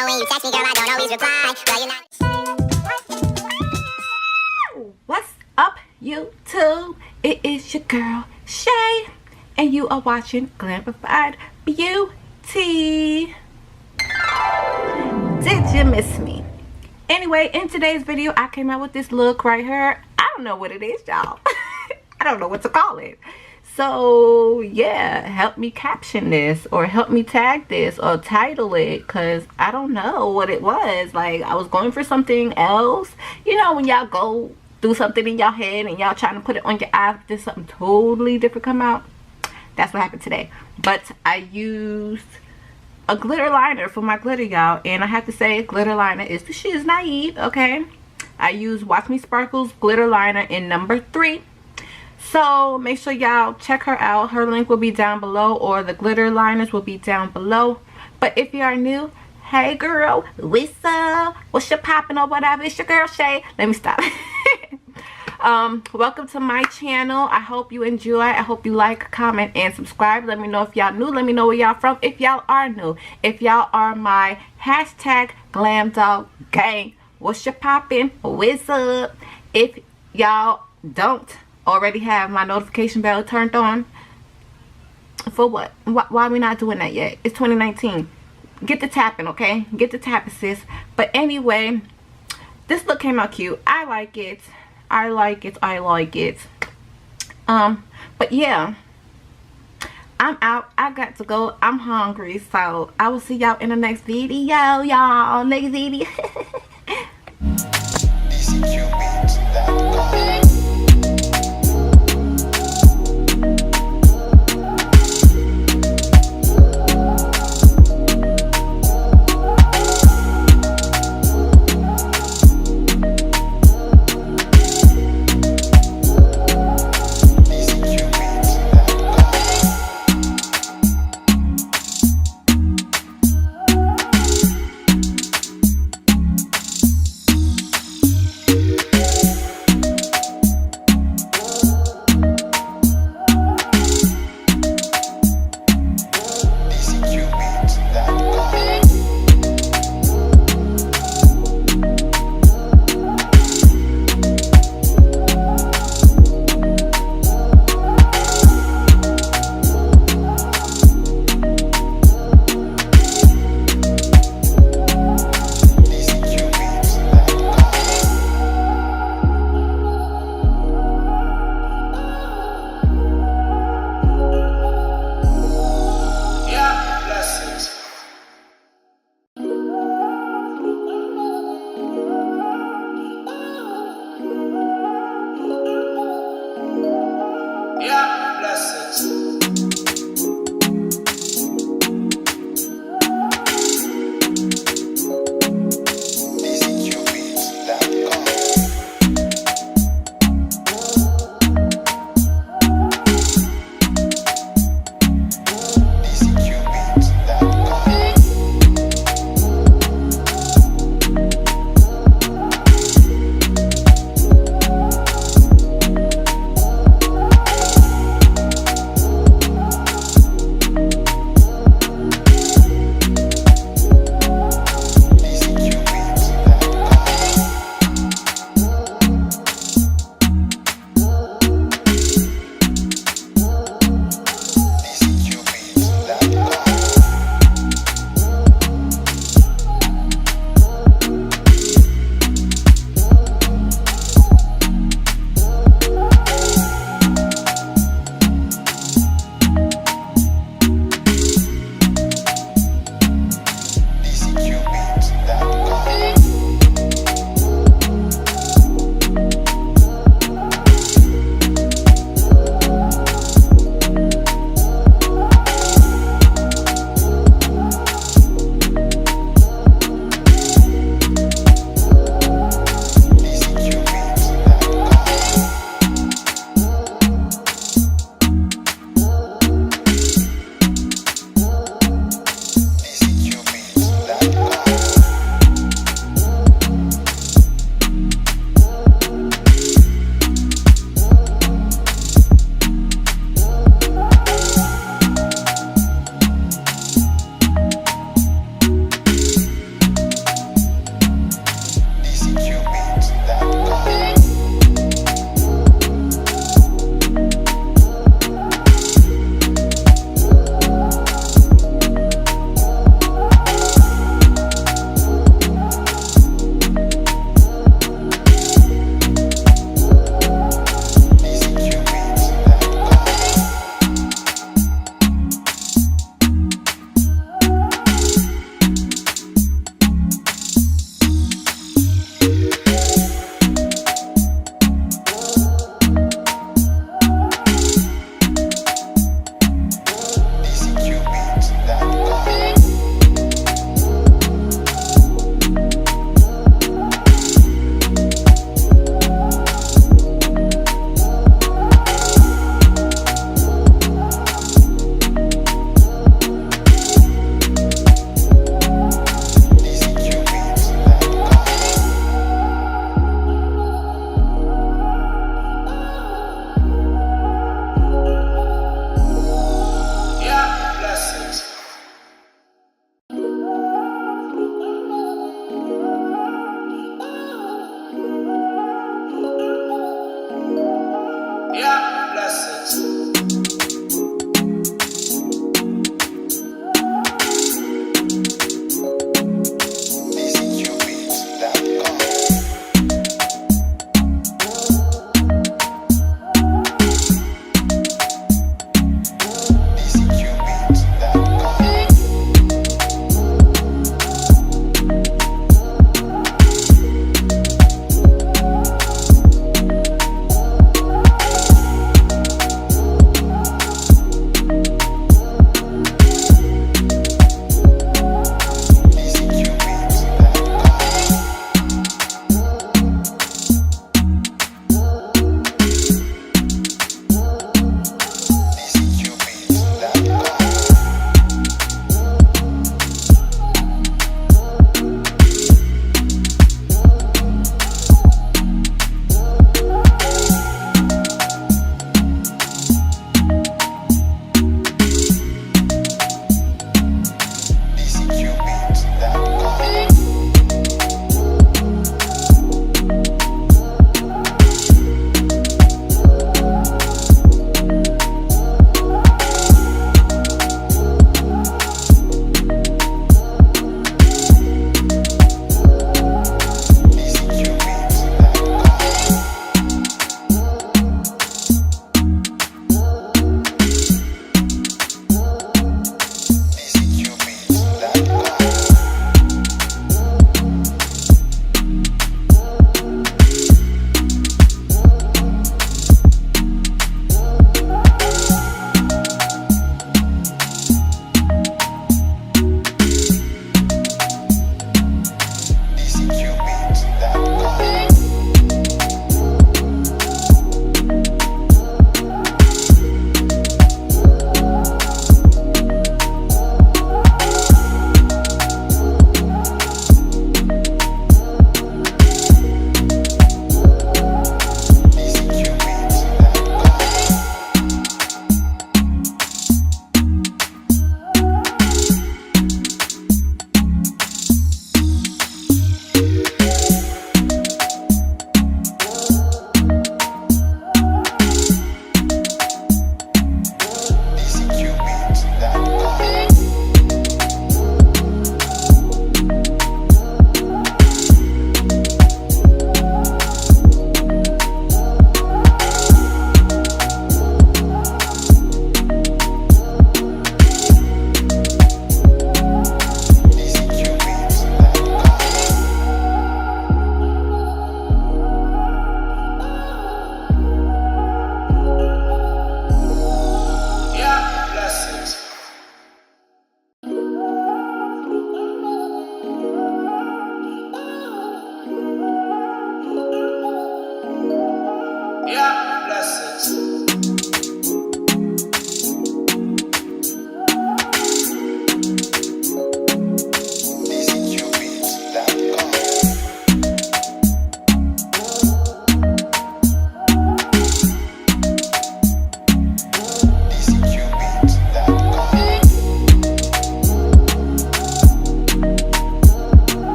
know when you text me, girl, I don't always reply. Girl, you're not. What's up, YouTube? It is your girl, Shay, and you are watching Glamplified Beauty. Did you miss me? Anyway, in today's video, I came out with this look right here. I don't know what it is, y'all. I don't know what to call it. So yeah, help me caption this or help me tag this or title it, because I don't know what it was. Like, I was going for something else. You know, when y'all go through something in your head and y'all trying to put it on your eyes, but then something totally different come out. That's what happened today. But I used a glitter liner for my glitter, y'all, and I have to say, glitter liner is the shit, is naive. Okay, I used Watch Me Sparkles glitter liner in number 3. So make sure y'all check her out. Her link will be down below, or the glitter liners will be down below. But if you are new, hey girl, what's up? What's your poppin' or whatever? It's your girl Shay. Let me stop. Welcome to my channel. I hope you enjoy. I hope you like, comment, and subscribe. Let me know if y'all new. Let me know where y'all from if y'all are new. If y'all are my hashtag glam dog gang, what's your poppin'? What's up? If y'all don't already have my notification bell turned on, for what? Why are we not doing that yet? It's 2019. Get the tapping, okay? Get the tapping, sis. But anyway, this look came out cute. I like it. I like it. I like it. But yeah, I'm out. I got to go. I'm hungry, so I will see y'all in the next video, y'all. Next video.